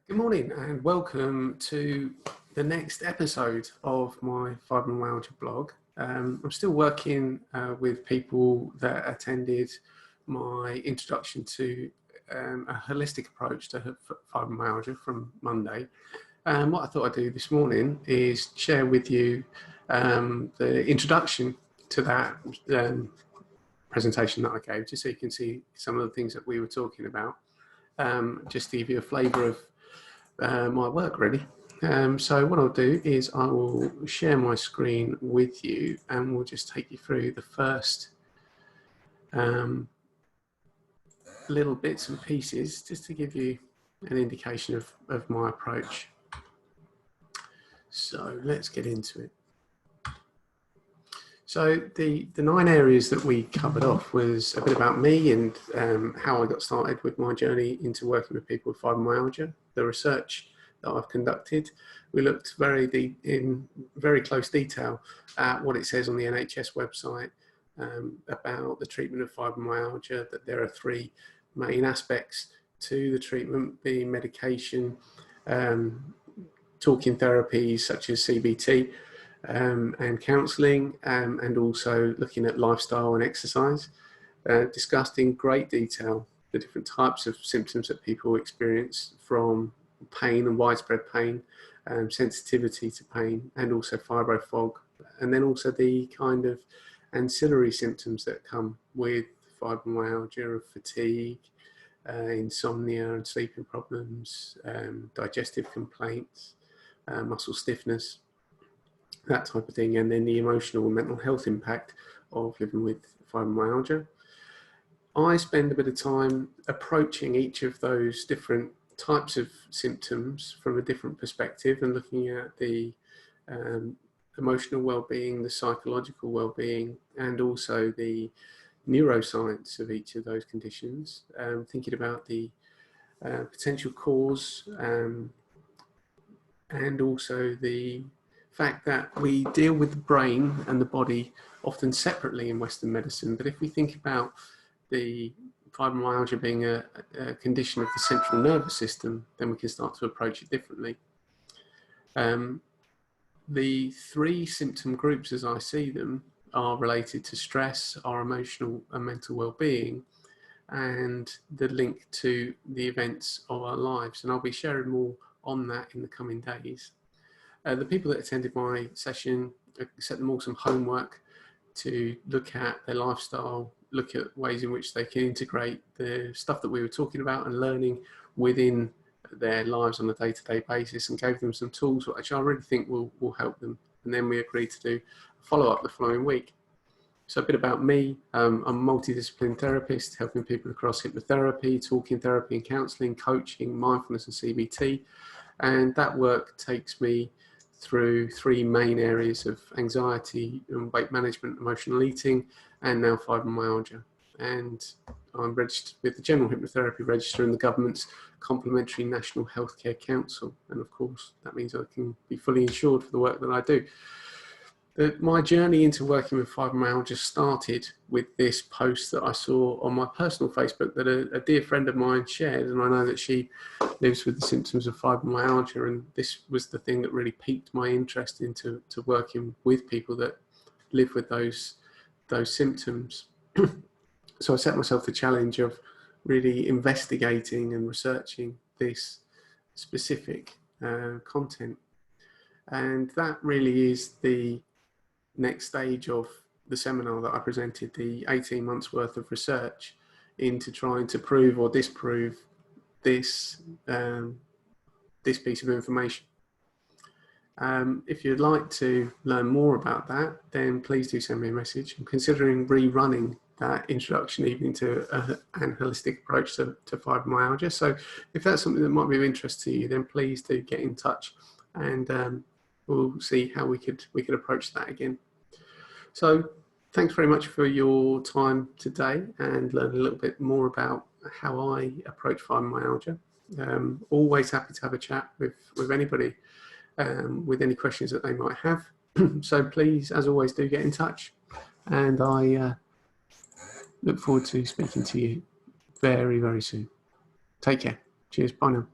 Good morning and welcome to the next episode of my Fibromyalgia blog. I'm still working with people that attended my introduction to a holistic approach to fibromyalgia from Monday. What I thought I'd do this morning is share with you the introduction to that presentation that I gave, just so you can see some of the things that we were talking about, just to give you a flavour of my work really. So what I'll do is I will share my screen with you and we'll just take you through the first little bits and pieces just to give you an indication of my approach. So let's get into it. So the 9 areas that we covered off was a bit about me and how I got started with my journey into working with people with fibromyalgia, the research that I've conducted. We looked in very close detail at what it says on the NHS website about the treatment of fibromyalgia, that there are 3 main aspects to the treatment, being medication, talking therapies such as CBT, and counselling, and also looking at lifestyle and exercise. Discussed in great detail the different types of symptoms that people experience, from pain and widespread pain, sensitivity to pain, and also fibro fog, and then also the kind of ancillary symptoms that come with fibromyalgia of fatigue, insomnia and sleeping problems, digestive complaints, muscle stiffness, that type of thing, and then the emotional and mental health impact of living with fibromyalgia. I spend a bit of time approaching each of those different types of symptoms from a different perspective and looking at the emotional well-being, the psychological well-being, and also the neuroscience of each of those conditions, thinking about the potential cause, and also the fact that we deal with the brain and the body often separately in Western medicine, but if we think about the fibromyalgia being a condition of the central nervous system, then we can start to approach it differently. The 3 symptom groups, as I see them, are related to stress, our emotional and mental well-being, and the link to the events of our lives. And I'll be sharing more on that in the coming days. The people that attended my session, I set them all some homework to look at their lifestyle, look at ways in which they can integrate the stuff that we were talking about and learning within their lives on a day-to-day basis, and gave them some tools which I really think will help them. And then we agreed to do a follow-up the following week. So a bit about me. I'm a multidisciplinary therapist helping people across hypnotherapy, talking therapy and counselling, coaching, mindfulness and CBT. And that work takes me through 3 main areas of anxiety and weight management, emotional eating, and now fibromyalgia. And I'm registered with the General Hypnotherapy Register and the government's Complementary National Healthcare Council. And of course, that means I can be fully insured for the work that I do. My journey into working with fibromyalgia started with this post that I saw on my personal Facebook that a dear friend of mine shared, and I know that she lives with the symptoms of fibromyalgia, and this was the thing that really piqued my interest into working with people that live with those symptoms. So I set myself the challenge of really investigating and researching this specific content, and that really is the next stage of the seminar that I presented, the 18 months worth of research into trying to prove or disprove this piece of information. If you'd like to learn more about that, then please do send me a message. I'm considering rerunning that introduction evening to an holistic approach to fibromyalgia. So if that's something that might be of interest to you, then please do get in touch, and we'll see how we could approach that again. So thanks very much for your time today and learn a little bit more about how I approach fibromyalgia. Always happy to have a chat with anybody with any questions that they might have. So please, as always, do get in touch, and I look forward to speaking to you very, very soon. Take care. Cheers. Bye now.